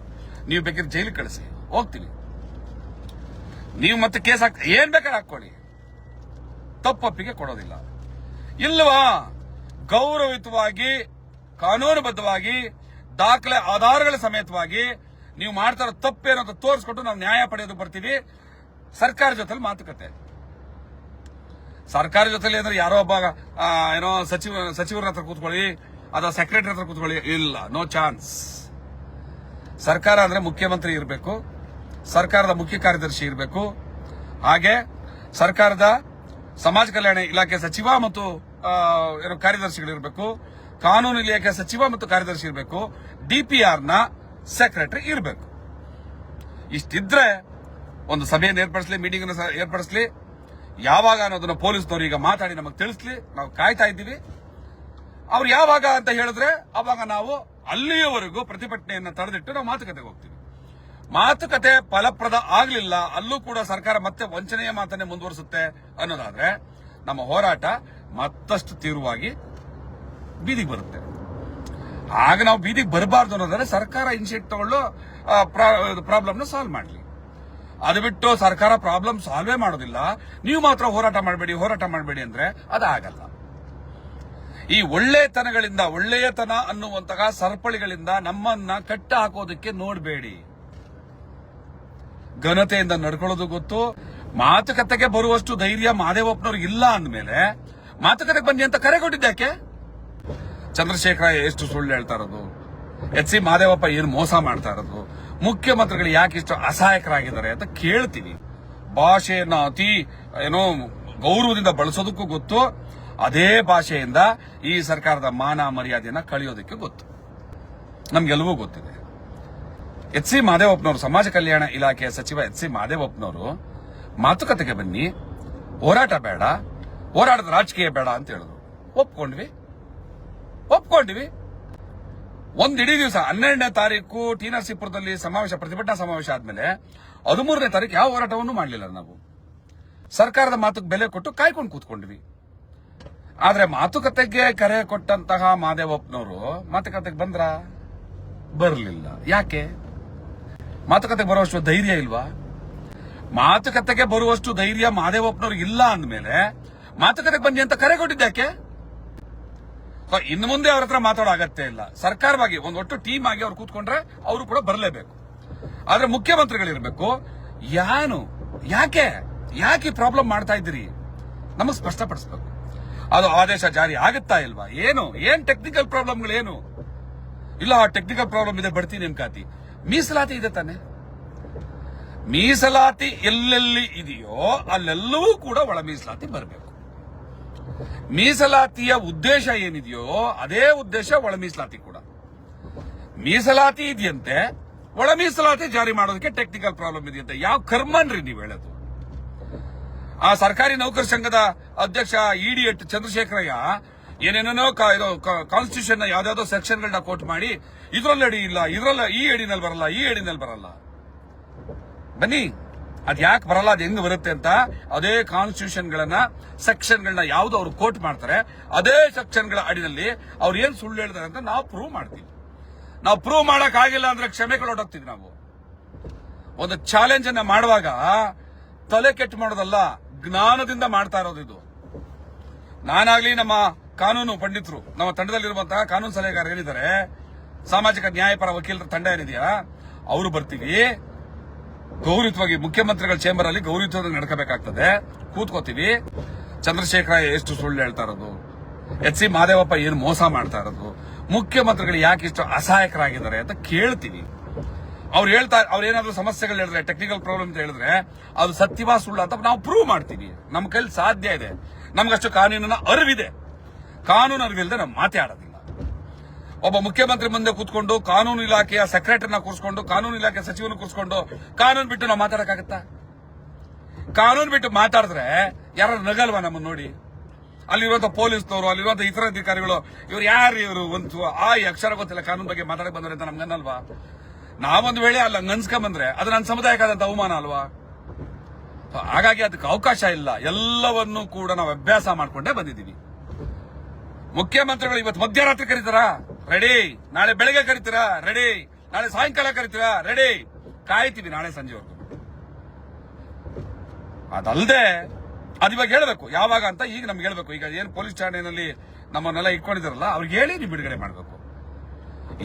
ನೀವು ಬೇಕಿದ್ರೆ ಜೈಲಿಗೆ ಕಳಿಸಿ, ಹೋಗ್ತೀವಿ. ನೀವು ಮತ್ತೆ ಕೇಸ್ ಏನ್ ಬೇಕಾದ್ರೆ ಹಾಕೊಳ್ಳಿ, ತಪ್ಪೊಪ್ಪಿಗೆ ಕೊಡೋದಿಲ್ಲ. ಇಲ್ವಾ ಗೌರವಯುತವಾಗಿ ಕಾನೂನುಬದ್ಧವಾಗಿ ದಾಖಲೆ ಆಧಾರಗಳ ಸಮೇತವಾಗಿ ನೀವು ಮಾಡ್ತಾ ಇರೋ ತಪ್ಪೇನೋ ಅಂತ ತೋರಿಸ್ಕೊಟ್ಟು ನಾವು ನ್ಯಾಯ ಪಡೆಯೋದು ಬರ್ತೀವಿ. ಸರ್ಕಾರ ಜೊತೆಲಿ ಮಾತುಕತೆ, ಸರ್ಕಾರ ಜೊತೆಲಿ ಅಂದ್ರೆ ಯಾರೋ ಒಬ್ಬ ಸಚಿವರ ಹತ್ರ ಕೂತ್ಕೊಳ್ಳಿ ಅಥವಾ ಸೆಕ್ರೆಟರಿ ಹತ್ರ ಕೂತ್ಕೊಳ್ಳಿ, ಇಲ್ಲ, ನೋ ಚಾನ್ಸ್. ಸರ್ಕಾರ ಅಂದ್ರೆ ಮುಖ್ಯಮಂತ್ರಿ ಇರಬೇಕು, ಸರ್ಕಾರದ ಮುಖ್ಯ ಕಾರ್ಯದರ್ಶಿ ಇರಬೇಕು, ಹಾಗೆ ಸರ್ಕಾರದ ಸಮಾಜ ಕಲ್ಯಾಣ ಇಲಾಖೆ ಸಚಿವ ಮತ್ತು ಕಾರ್ಯದರ್ಶಿಗಳಿರಬೇಕು, ಕಾನೂನು ಇಲಾಖೆ ಸಚಿವ ಮತ್ತು ಕಾರ್ಯದರ್ಶಿ ಇರಬೇಕು, ಡಿಪಿಆರ್ ನ ಸೆಕ್ರೆಟರಿ ಇರಬೇಕು. ಇಷ್ಟಿದ್ರೆ ಒಂದು ಸಭೆಯನ್ನು ಏರ್ಪಡಿಸಲಿ, ಮೀಟಿಂಗ್ ಏರ್ಪಡಿಸಲಿ, ಯಾವಾಗ ಅನ್ನೋದನ್ನ ಪೊಲೀಸ್ನವರು ಈಗ ಮಾತಾಡಿ ನಮಗೆ ತಿಳಿಸ್ಲಿ, ನಾವು ಕಾಯ್ತಾ ಇದ್ದೀವಿ. ಅವ್ರು ಯಾವಾಗ ಅಂತ ಹೇಳಿದ್ರೆ ಅವಾಗ ನಾವು ಅಲ್ಲಿಯವರೆಗೂ ಪ್ರತಿಭಟನೆಯನ್ನ ತಡೆದಿಟ್ಟು ನಾವು ಮಾತುಕತೆಗೆ ಹೋಗ್ತೀವಿ. ಮಾತುಕತೆ ಫಲಪ್ರದ ಆಗಲಿಲ್ಲ, ಅಲ್ಲೂ ಕೂಡ ಸರ್ಕಾರ ಮತ್ತೆ ವಂಚನೆಯ ಮಾತನ್ನೇ ಮುಂದುವರಿಸುತ್ತೆ ಅನ್ನೋದಾದ್ರೆ ನಮ್ಮ ಹೋರಾಟ ಮತ್ತಷ್ಟು ತೀವ್ರವಾಗಿ ಬೀದಿಗೆ ಬರುತ್ತೆ. ಆಗ ನಾವು ಬೀದಿಗೆ ಬರಬಾರ್ದು ಅನ್ನೋದಾದ್ರೆ ಸರ್ಕಾರ ಇನಿಷಿಯೇಟಿವ್ ತಗೊಳ್ಳೋ ಪ್ರಾಬ್ಲಮ್ನ ಸಾಲ್ವ್ ಮಾಡಲಿ. ಅದು ಬಿಟ್ಟು ಸರ್ಕಾರ ಪ್ರಾಬ್ಲಮ್ ಸಾಲ್ವೇ ಮಾಡೋದಿಲ್ಲ, ನೀವು ಮಾತ್ರ ಹೋರಾಟ ಮಾಡಬೇಡಿ ಅಂದ್ರೆ ಅದಾಗಲ್ಲ. ಈ ಒಳ್ಳೆತನಗಳಿಂದ, ಒಳ್ಳೆಯತನ ಅನ್ನುವಂತಹ ಸರಪಳಿಗಳಿಂದ ನಮ್ಮನ್ನ ಕಟ್ಟ ಹಾಕೋದಕ್ಕೆ ನೋಡಬೇಡಿ. ಘನತೆಯಿಂದ ನಡ್ಕೊಳ್ಳೋದು ಗೊತ್ತು. ಮಾತುಕತೆಗೆ ಬರುವಷ್ಟು ಧೈರ್ಯ ಮಹದೇವಪ್ಪನವ್ರಿಗೆ ಇಲ್ಲ ಅಂದ್ಮೇಲೆ ಮಾತುಕತೆಗೆ ಬನ್ನಿ ಅಂತ ಕರೆ ಕೊಟ್ಟಿದ್ದಾಕೆ? ಚಂದ್ರಶೇಖರ ಎಷ್ಟು ಸುಳ್ಳು ಹೇಳ್ತಾ ಇರೋದು, ಎಚ್ ಸಿ ಮಹದೇವಪ್ಪ ಏನು ಮೋಸ ಮಾಡ್ತಾ ಇರೋದು, ಮುಖ್ಯಮಂತ್ರಿಗಳು ಯಾಕೆ ಇಷ್ಟು ಅಸಹಾಯಕರಾಗಿದ್ದಾರೆ ಅಂತ ಕೇಳ್ತೀವಿ. ಭಾಷೆಯನ್ನ ಅತಿ ಗೌರವದಿಂದ ಬಳಸೋದಕ್ಕೂ ಗೊತ್ತು, ಅದೇ ಭಾಷೆಯಿಂದ ಈ ಸರ್ಕಾರದ ಮಾನ ಮರ್ಯಾದೆಯನ್ನ ಕಳೆಯೋದಕ್ಕೆ ಗೊತ್ತು, ನಮ್ಗೆಲ್ಲವೂ ಗೊತ್ತಿದೆ. ಎಚ್ ಸಿ ಮಹದೇವಪ್ಪನವರು, ಸಮಾಜ ಕಲ್ಯಾಣ ಇಲಾಖೆಯ ಸಚಿವ ಎಚ್ ಸಿ ಮಹದೇವಪ್ಪನವರು ಮಾತುಕತೆಗೆ ಬನ್ನಿ, ಹೋರಾಟ ಬೇಡ, ಹೋರಾಟದ ರಾಜಕೀಯ ಬೇಡ ಅಂತ ಹೇಳಿದ್ರು. ಒಪ್ಕೊಂಡ್ವಿ. ಒಂದಿಡೀ ದಿವಸ 12ನೇ ತಾರೀಕು ಟಿ ನರಸೀಪುರದಲ್ಲಿ ಪ್ರತಿಭಟನಾ ಸಮಾವೇಶ ಆದ್ಮೇಲೆ 13ನೇ ತಾರೀಕು ಯಾವ ಹೋರಾಟವನ್ನು ಮಾಡಲಿಲ್ಲ. ನಾವು ಸರ್ಕಾರದ ಮಾತುಗೆ ಬೆಲೆ ಕೊಟ್ಟು ಕಾಯ್ಕೊಂಡು ಕೂತ್ಕೊಂಡ್ವಿ. ಆದ್ರೆ ಮಾತುಕತೆಗೆ ಕರೆ ಕೊಟ್ಟಂತಹ ಮಹದೇವಪ್ಪನವರು ಮಾತುಕತೆಗೆ ಬರಲಿಲ್ಲ. ಯಾಕೆ? ಮಾತುಕತೆಗೆ ಬರುವಷ್ಟು ಧೈರ್ಯ ಇಲ್ವಾ? ಮಾತುಕತೆಗೆ ಬರುವಷ್ಟು ಧೈರ್ಯ ಮಹದೇವಪ್ಪನವ್ರಿಗೆ ಇಲ್ಲ ಅಂದ್ಮೇಲೆ ಮಾತುಕತೆಗೆ ಬನ್ನಿ ಅಂತ ಕರೆ ಕೊಟ್ಟಿದ್ದಾಕೆ? ಇನ್ನು ಮುಂದೆ ಅವ್ರ ಹತ್ರ ಮಾತಾಡೋ ಅಗತ್ಯ ಇಲ್ಲ. ಸರ್ಕಾರವಾಗಿ ಒಂದು ಒಟ್ಟು ಟೀಮ್ ಆಗಿ ಅವ್ರು ಕೂತ್ಕೊಂಡ್ರೆ ಅವರು ಕೂಡ ಬರಲೇಬೇಕು. ಆದ್ರೆ ಮುಖ್ಯಮಂತ್ರಿಗಳಿರ್ಬೇಕು. ಯಾಕೆ ಪ್ರಾಬ್ಲಮ್ ಮಾಡ್ತಾ ಇದ್ದೀರಿ ನಮಗ್ ಸ್ಪಷ್ಟಪಡಿಸ್ಬೇಕು. ಅದು ಆದೇಶ ಜಾರಿ ಆಗುತ್ತಾ ಇಲ್ವಾ? ಏನ್ ಟೆಕ್ನಿಕಲ್ ಪ್ರಾಬ್ಲಮ್ಗಳೇನು ಇಲ್ಲ? ಟೆಕ್ನಿಕಲ್ ಪ್ರಾಬ್ಲಮ್ ಇದೆ, ಬಡ್ತೀನಿ ನೇಮಕಾತಿ, ಮೀಸಲಾತಿ ಇದೆ ತಾನೆ. ಮೀಸಲಾತಿ ಎಲ್ಲೆಲ್ಲಿ ಇದೆಯೋ ಅಲ್ಲೆಲ್ಲವೂ ಕೂಡ ಒಳ ಮೀಸಲಾತಿ ಬರಬೇಕು. ಮೀಸಲಾತಿಯ ಉದ್ದೇಶ ಏನಿದೆಯೋ ಅದೇ ಉದ್ದೇಶ ಒಳ ಮೀಸಲಾತಿ ಕೂಡ. ಮೀಸಲಾತಿ ಇದೆಯಂತೆ, ಒಳ ಮೀಸಲಾತಿ ಜಾರಿ ಮಾಡೋದಕ್ಕೆ ಟೆಕ್ನಿಕಲ್ ಪ್ರಾಬ್ಲಮ್ ಇದೆಯಂತೆ. ಯಾವ ಕರ್ಮನ್ರಿ ನೀವು ಹೇಳೋದು? ಆ ಸರ್ಕಾರಿ ನೌಕರ ಸಂಘದ ಅಧ್ಯಕ್ಷ ಇಡಿಯಟ್ ಚಂದ್ರಶೇಖರಯ್ಯ ಏನೇನೋ ಕಾನ್ಸ್ಟಿಟ್ಯೂಷನ್ ಯಾವ್ದಾವ್ದೋ ಸೆಕ್ಷನ್ಗಳನ್ನ ಕೋಟ್ ಮಾಡಿ ಇದ್ರಲ್ಲಿ ಅಡಿ ಇಲ್ಲ, ಇದ್ರಲ್ಲ ಈ ಅಡಿನಲ್ಲಿ ಬರಲ್ಲ. ಬನ್ನಿ, ಅದ್ ಯಾಕೆ ಬರಲ್ಲ, ಅದ್ ಹೆಂಗ್ ಬರುತ್ತೆ ಅಂತ ಅದೇ ಕಾನ್ಸ್ಟಿಟ್ಯೂಷನ್ಗಳನ್ನ ಸೆಕ್ಷನ್ಗಳನ್ನ ಯಾವ್ದು ಅವ್ರು ಕೋಟ್ ಮಾಡ್ತಾರೆ ಅದೇ ಸೆಕ್ಷನ್ಗಳ ಅಡಿನಲ್ಲಿ ಅವ್ರು ಏನ್ ಸುಳ್ಳು ಹೇಳ್ತಾರೆ ಅಂತ ನಾವು ಪ್ರೂವ್ ಮಾಡ್ತೀವಿ. ನಾವು ಪ್ರೂವ್ ಮಾಡಕ್ ಆಗಿಲ್ಲ ಅಂದ್ರೆ ಕ್ಷಮೆಗಳು ಹೊರಟೋಗ್ತೀವಿ. ನಾವು ಒಂದು ಚಾಲೆಂಜ್ ಅನ್ನ ಮಾಡುವಾಗ ತಲೆ ಕೆಟ್ಟು ಮಾಡೋದಲ್ಲ, ಜ್ಞಾನದಿಂದ ಮಾಡ್ತಾ ಇರೋದು ಇದು. ನಾನಾಗ್ಲಿ, ನಮ್ಮ ಕಾನೂನು ಪಂಡಿತರು, ನಮ್ಮ ತಂಡದಲ್ಲಿರುವಂತಹ ಕಾನೂನು ಸಲಹೆಗಾರರು ಏನಿದ್ದಾರೆ, ಸಾಮಾಜಿಕ ನ್ಯಾಯಪರ ವಕೀಲರ ತಂಡ ಏನಿದೆಯಾ, ಅವರು ಬರ್ತೀವಿ. ಗೌರವಯುತವಾಗಿ ಮುಖ್ಯಮಂತ್ರಿಗಳ ಚೇಂಬರ್ ಅಲ್ಲಿ ಗೌರವಯುತವಾಗಿ ನಡ್ಕೋಬೇಕಾಗ್ತದೆ. ಕೂತ್ಕೋತೀವಿ. ಚಂದ್ರಶೇಖರ ಎಷ್ಟು ಸುಳ್ಳು ಹೇಳ್ತಾ ಇರೋದು, ಎಚ್ ಸಿ ಮಹದೇವಪ್ಪ ಏನು ಮೋಸ ಮಾಡ್ತಾ ಇರೋದು, ಮುಖ್ಯಮಂತ್ರಿಗಳು ಯಾಕೆ ಇಷ್ಟು ಅಸಹಾಯಕರಾಗಿದ್ದಾರೆ ಅಂತ ಕೇಳ್ತೀವಿ. ಅವ್ರು ಏನಾದ್ರು ಸಮಸ್ಯೆಗಳು ಹೇಳಿದ್ರೆ, ಟೆಕ್ನಿಕಲ್ ಪ್ರಾಬ್ಲಮ್ ಅಂತ ಹೇಳಿದ್ರೆ ಅದು ಸತ್ಯವಾ ಸುಳ್ಳ ಅಂತ ನಾವು ಪ್ರೂವ್ ಮಾಡ್ತೀವಿ. ನಮ್ಮ ಕೈಲಿ ಸಾಧ್ಯ ಇದೆ, ನಮ್ಗಷ್ಟು ಕಾನೂನಿನ ಅರಿವಿದೆ. ಕಾನೂನು ಅರಿವಿಲ್ಲದೆ ನಾವು ಮಾತಾಡೋದಿಲ್ಲ. ಒಬ್ಬ ಮುಖ್ಯಮಂತ್ರಿ ಮುಂದೆ ಕೂತ್ಕೊಂಡು ಕಾನೂನು ಇಲಾಖೆಯ ಸೆಕ್ರೆಟರಿನ ಕೂರಿಸ್ಕೊಂಡು, ಕಾನೂನು ಇಲಾಖೆ ಸಚಿವನ ಕೂರಿಸ್ಕೊಂಡು ಕಾನೂನು ಬಿಟ್ಟು ನಾವು ಮಾತಾಡಕ್ಕಾಗತ್ತಾ? ಕಾನೂನು ಬಿಟ್ಟು ಮಾತಾಡಿದ್ರೆ ಯಾರು ನಗಲ್ವಾ ನಮ್ಮನ್ನು ನೋಡಿ? ಅಲ್ಲಿರುವಂತ ಪೊಲೀಸ್ನವರು, ಅಲ್ಲಿರುವಂತ ಇತರ ಅಧಿಕಾರಿಗಳು, ಇವ್ರು ಯಾರು ಇವರು ಒಂದು ಅಕ್ಷರ ಗೊತ್ತಿಲ್ಲ ಕಾನೂನು ಬಗ್ಗೆ ಮಾತಾಡಕ್ ಬಂದ್ರೆ ಅಂತ ನಮ್ಗನ್ನಲ್ವಾ? ನಾವೊಂದು ವೇಳೆ ಅಲ್ಲ ಅನ್ಸ್ಕೊಂಬಂದ್ರೆ ಅದು ನನ್ನ ಸಮುದಾಯಕ್ಕಾದಂತ ಅವಮಾನ ಅಲ್ವಾ? ಹಾಗಾಗಿ ಅದಕ್ಕೆ ಅವಕಾಶ ಇಲ್ಲ. ಎಲ್ಲವನ್ನೂ ಕೂಡ ನಾವು ಅಭ್ಯಾಸ ಮಾಡ್ಕೊಂಡೇ ಬಂದಿದ್ದೀವಿ. ಮುಖ್ಯಮಂತ್ರಿಗಳು ಇವತ್ತು ಮಧ್ಯರಾತ್ರಿ ಕರೀತಾರಾ? ರೆಡಿ. ನಾಳೆ ಬೆಳಗ್ಗೆ ಕರೀತೀರಾ? ರೆಡಿ. ನಾಳೆ ಸಾಯಂಕಾಲ ಕರೀತೀರಾ? ರೆಡಿ. ಕಾಯ್ತೀವಿ ನಾಳೆ ಸಂಜೆವರೆಗೂ. ಅದಲ್ಲದೆ ಅದು ಇವಾಗ ಹೇಳ್ಬೇಕು ಯಾವಾಗ ಅಂತ ಈಗ ನಮ್ಗೆ ಹೇಳ್ಬೇಕು. ಈಗ ಏನ್ ಪೊಲೀಸ್ ಠಾಣೆಯಲ್ಲಿ ನಮ್ಮನ್ನೆಲ್ಲ ಇಟ್ಕೊಂಡಿದಾರಲ್ಲ ಅವ್ರಿಗೆ ಹೇಳಿ ನೀವು ಬಿಡುಗಡೆ ಮಾಡ್ಬೇಕು.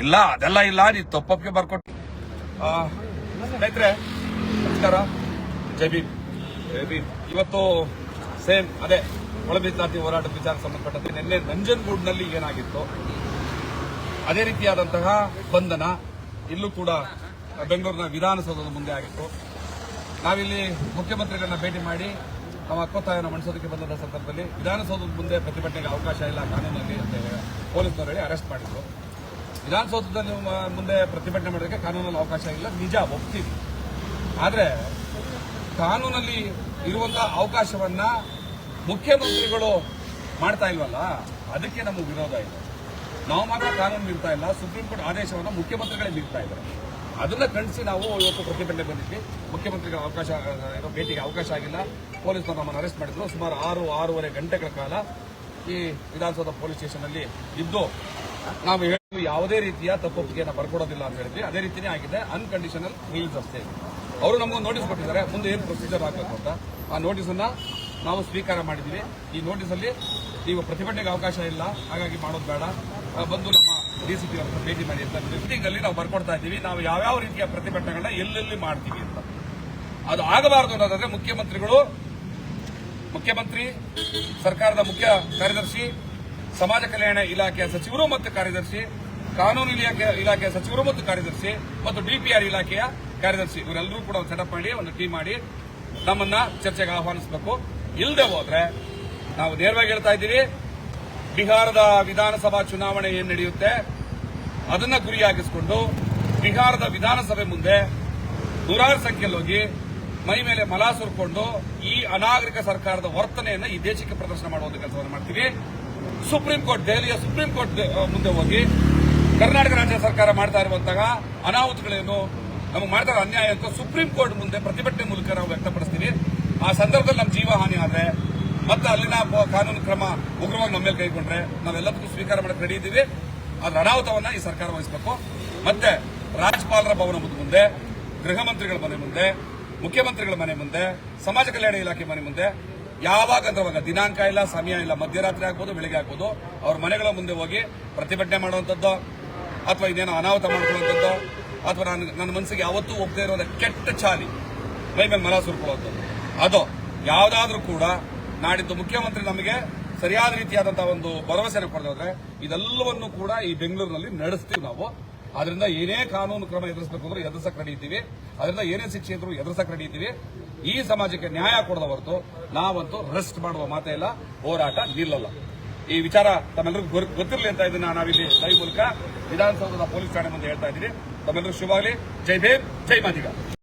ಇಲ್ಲ ಅದೆಲ್ಲ ಇಲ್ಲ, ನೀವು ತಪ್ಪೊಪ್ಪಿಗೆ ಬರ್ಕೊಟ್ಟು. ಸ್ನೇಹಿತರೆ ನಮಸ್ಕಾರ, ಜೈ ಭೀಮ್. ಇವತ್ತು ಸೇಮ್ ಅದೇ ಒಳ ಮೀಸಲಾತಿ ಹೋರಾಟದ ವಿಚಾರ ಸಂಬಂಧಪಟ್ಟಂತೆ ನಿನ್ನೆ ನಂಜನಗೂಡಿನಲ್ಲಿ ಏನಾಗಿತ್ತು ಅದೇ ರೀತಿಯಾದಂತಹ ಬಂಧನ ಇಲ್ಲೂ ಕೂಡ ಬೆಂಗಳೂರಿನ ವಿಧಾನಸೌಧದ ಮುಂದೆ ಆಗಿತ್ತು. ನಾವಿಲ್ಲಿ ಮುಖ್ಯಮಂತ್ರಿಗಳನ್ನ ಭೇಟಿ ಮಾಡಿ ನಮ್ಮ ಹಕ್ಕೊತ್ತಾಯವನ್ನು ಮಂಡಿಸೋದಕ್ಕೆ ಬಂದ ಸಂದರ್ಭದಲ್ಲಿ ವಿಧಾನಸೌಧದ ಮುಂದೆ ಪ್ರತಿಭಟನೆಗೆ ಅವಕಾಶ ಇಲ್ಲ ಕಾನೂನಲ್ಲಿ ಅಂತ ಪೊಲೀಸರು ಹೇಳಿ ಅರೆಸ್ಟ್ ಮಾಡಿದ್ರು. ವಿಧಾನಸೌಧದಲ್ಲಿ ಮುಂದೆ ಪ್ರತಿಭಟನೆ ಮಾಡೋದಕ್ಕೆ ಕಾನೂನಲ್ಲಿ ಅವಕಾಶ ಇಲ್ಲ, ನಿಜ, ಒಪ್ತೀವಿ. ಆದರೆ ಕಾನೂನಲ್ಲಿ ಇರುವಂತಹ ಅವಕಾಶವನ್ನ ಮುಖ್ಯಮಂತ್ರಿಗಳು ಮಾಡ್ತಾ ಇಲ್ವಲ್ಲ, ಅದಕ್ಕೆ ನಮಗೆ ವಿರೋಧ ಇದೆ. ನಾವು ಮಾತ್ರ ಕಾನೂನು ಮೀರ್ತಾ ಇಲ್ಲ, ಸುಪ್ರೀಂ ಕೋರ್ಟ್ ಆದೇಶವನ್ನು ಮುಖ್ಯಮಂತ್ರಿಗಳೇ ಮೀರ್ತಾ ಇದ್ದಾರೆ. ಅದನ್ನ ಖಂಡಿಸಿ ನಾವು ಇವತ್ತು ಪ್ರತಿಭಟನೆ ಬಂದಿದ್ವಿ. ಮುಖ್ಯಮಂತ್ರಿಗಳ ಭೇಟಿಗೆ ಅವಕಾಶ ಆಗಿಲ್ಲ. ಪೊಲೀಸರು ನಮ್ಮನ್ನು ಅರೆಸ್ಟ್ ಮಾಡಿದ್ರು. ಸುಮಾರು 6-6.5 ಗಂಟೆಗಳ ಕಾಲ ಈ ವಿಧಾನಸೌಧ ಪೊಲೀಸ್ ಸ್ಟೇಷನ್ ಅಲ್ಲಿ ಇದ್ದು ನಾವು ಹೇಳಿ ಯಾವುದೇ ರೀತಿಯ ತಪ್ಪೊಪ್ಪಿಗೆಯನ್ನು ಬರ್ಕೊಡೋದಿಲ್ಲ ಅಂತ ಹೇಳಿದ್ವಿ. ಅದೇ ರೀತಿಯೇ ಆಗಿದೆ. ಅನ್ಕಂಡೀಷನಲ್ ರಿಲೀಸ್ ಅಷ್ಟೇ. ಅವರು ನಮಗೊಂದು ನೋಟಿಸ್ ಕೊಟ್ಟಿದ್ದಾರೆ, ಮುಂದೆ ಏನು ಪ್ರೊಸೀಜರ್ ಆಗಬೇಕು ಅಂತ. ಆ ನೋಟಿಸ್ ಅನ್ನ ನಾವು ಸ್ವೀಕಾರ ಮಾಡಿದ್ದೀವಿ. ಈ ನೋಟಿಸ್ ಅಲ್ಲಿ ನೀವು ಪ್ರತಿಭಟನೆಗೆ ಅವಕಾಶ ಇಲ್ಲ, ಹಾಗಾಗಿ ಮಾಡೋದು ಬೇಡ, ಬಂದು ನಮ್ಮ ಡಿಸಿಪಿ ಅವರನ್ನು ಭೇಟಿ ಮಾಡಿ ಅಂತ ಮೀಟಿಂಗ್ ಅಲ್ಲಿ ನಾವು ಬರ್ಕೊಡ್ತಾ ಇದ್ದೀವಿ. ನಾವು ಯಾವ್ಯಾವ ರೀತಿಯ ಪ್ರತಿಭಟನೆಗಳನ್ನ ಎಲ್ಲೆಲ್ಲಿ ಮಾಡ್ತೀವಿ ಅಂತ. ಅದು ಆಗಬಾರದು ಅನ್ನೋದಾದ್ರೆ ಮುಖ್ಯಮಂತ್ರಿ, ಸರ್ಕಾರದ ಮುಖ್ಯ ಕಾರ್ಯದರ್ಶಿ, ಸಮಾಜ ಕಲ್ಯಾಣ ಇಲಾಖೆಯ ಸಚಿವರು ಮತ್ತು ಕಾರ್ಯದರ್ಶಿ, ಕಾನೂನು ಇಲಾಖೆಯ ಸಚಿವರು ಮತ್ತು ಕಾರ್ಯದರ್ಶಿ ಮತ್ತು ಡಿಪಿಆರ್ ಇಲಾಖೆಯ ಕಾರ್ಯದರ್ಶಿ ಇವರೆಲ್ಲರೂ ಕೂಡ ಸೆಟಪ್ ಮಾಡಿ ಒಂದು ಟೀಮ್ ಮಾಡಿ ನಮ್ಮನ್ನ ಚರ್ಚೆಗೆ ಆಹ್ವಾನಿಸಬೇಕು. ಇಲ್ಲದೆ ಹೋದ್ರೆ ನಾವು ನೇರವಾಗಿ ಹೇಳ್ತಾ ಇದ್ದೀವಿ, ಬಿಹಾರದ ವಿಧಾನಸಭಾ ಚುನಾವಣೆ ಏನ್ ನಡೆಯುತ್ತೆ ಅದನ್ನ ಗುರಿಯಾಗಿಸಿಕೊಂಡು ಬಿಹಾರದ ವಿಧಾನಸಭೆ ಮುಂದೆ ನೂರಾರು ಸಂಖ್ಯೆಯಲ್ಲಿ ಹೋಗಿ ಮೈ ಮೇಲೆ ಮಲ ಸುರ್ಕೊಂಡು ಈ ಅನಾಗರಿಕ ಸರ್ಕಾರದ ವರ್ತನೆಯನ್ನ ಈ ದೇಶಕ್ಕೆ ಪ್ರದರ್ಶನ ಮಾಡುವಂತ ಕೆಲಸವನ್ನು ಮಾಡ್ತೀವಿ. ದೆಹಲಿಯ ಸುಪ್ರೀಂ ಕೋರ್ಟ್ ಮುಂದೆ ಹೋಗಿ ಕರ್ನಾಟಕ ರಾಜ್ಯ ಸರ್ಕಾರ ಮಾಡ್ತಾ ಇರುವಂತಹ ಅನಾಹುತಗಳೇನು, ನಮಗೆ ಮಾಡ್ತಾ ಇರೋ ಅನ್ಯಾಯ ಅಂತ ಸುಪ್ರೀಂ ಕೋರ್ಟ್ ಮುಂದೆ ಪ್ರತಿಭಟನೆ ಮೂಲಕ ನಾವು ವ್ಯಕ್ತಪಡಿಸ್ತೀವಿ. ಆ ಸಂದರ್ಭದಲ್ಲಿ ನಮ್ಮ ಜೀವ ಹಾನಿ ಆದ್ರೆ ಮತ್ತೆ ಅಲ್ಲಿನ ಕಾನೂನು ಕ್ರಮ ಉಗ್ರವಾಗಿ ನಮ್ಮ ಮೇಲೆ ಕೈಗೊಂಡ್ರೆ ನಾವೆಲ್ಲದಕ್ಕೂ ಸ್ವೀಕಾರ ಮಾಡಕ್ಕೆ ರೆಡಿ ಇದ್ದೀವಿ. ಅದ್ರ ಅನಾಹುತವನ್ನ ಈ ಸರ್ಕಾರ ವಹಿಸಬೇಕು. ಮತ್ತೆ ರಾಜ್ಯಪಾಲರ ಭವನ ಮುಂದೆ, ಗೃಹ ಮಂತ್ರಿಗಳ ಮನೆ ಮುಂದೆ, ಮುಖ್ಯಮಂತ್ರಿಗಳ ಮನೆ ಮುಂದೆ, ಸಮಾಜ ಕಲ್ಯಾಣ ಇಲಾಖೆ ಮನೆ ಮುಂದೆ ಯಾವಾಗಂದ್ರವಾಗ ದಿನಾಂಕ ಇಲ್ಲ, ಸಮಯ ಇಲ್ಲ, ಮಧ್ಯರಾತ್ರಿ ಆಗ್ಬೋದು, ಬೆಳಿಗ್ಗೆ ಆಗ್ಬೋದು, ಅವ್ರ ಮನೆಗಳ ಮುಂದೆ ಹೋಗಿ ಪ್ರತಿಭಟನೆ ಮಾಡುವಂಥದ್ದು ಅಥವಾ ಇದೇನೋ ಅನಾಹುತ ಮಾಡ್ಕೊಳ್ಳುವಂಥದ್ದು ಅಥವಾ ನನ್ನ ಮನಸ್ಸಿಗೆ ಯಾವತ್ತೂ ಒಪ್ಪದೇ ಇರೋದ ಕೆಟ್ಟ ಚಾಲಿ ಮೈ ಮೇಲೆ ಮಲ ಸುರ್ಕೊಳ್ಳುವಂಥದ್ದು, ಅದು ಯಾವುದಾದ್ರೂ ಕೂಡ ನಾಡಿದ್ದು ಮುಖ್ಯಮಂತ್ರಿ ನಮಗೆ ಸರಿಯಾದ ರೀತಿಯಾದಂತಹ ಒಂದು ಭರವಸೆಯನ್ನು ಕೊಡೋದ್ರೆ ಇದೆಲ್ಲವನ್ನೂ ಕೂಡ ಈ ಬೆಂಗಳೂರಿನಲ್ಲಿ ನಡೆಸ್ತೀವಿ ನಾವು. ಅದರಿಂದ ಏನೇ ಕಾನೂನು ಕ್ರಮ ಎದುರಿಸಬೇಕು ಅಂದ್ರೆ ಎದುರಿಸಕ್ಕೆ ರೆಡಿ ಇದ್ದೀವಿ. ಅದರಿಂದ ಏನೇ ಶಿಕ್ಷೆ ಇದ್ರು ಎದುರಿಸಕ್ಕೆ ರೆಡಿ ಇದ್ದೀವಿ. ಈ ಸಮಾಜಕ್ಕೆ ನ್ಯಾಯ ಕೊಡದ ಹೊರತು ನಾವಂತೂ ರೆಸ್ಟ್ ಮಾಡುವ ಮಾತೇ ಇಲ್ಲ, ಹೋರಾಟ ನಿಲ್ಲಲ್ಲ. ಈ ವಿಚಾರ ತಮ್ಮೆಲ್ಲರಿಗೂ ಗೊತ್ತಿರಲಿ ಅಂತ ಇದನ್ನ ನಾವಿಲ್ಲಿ ಲೈವ್ ಮೂಲಕ ವಿಧಾನಸೌಧದ ಪೊಲೀಸ್ ಠಾಣೆ ಮುಂದೆ ಹೇಳ್ತಾ ಇದ್ದೀವಿ. ತಮ್ಮೆಲ್ಲರೂ ಶುಭವಾಗಲಿ. ಜೈ ಭೀಮ್, ಜೈ ಮಾದಿಗ.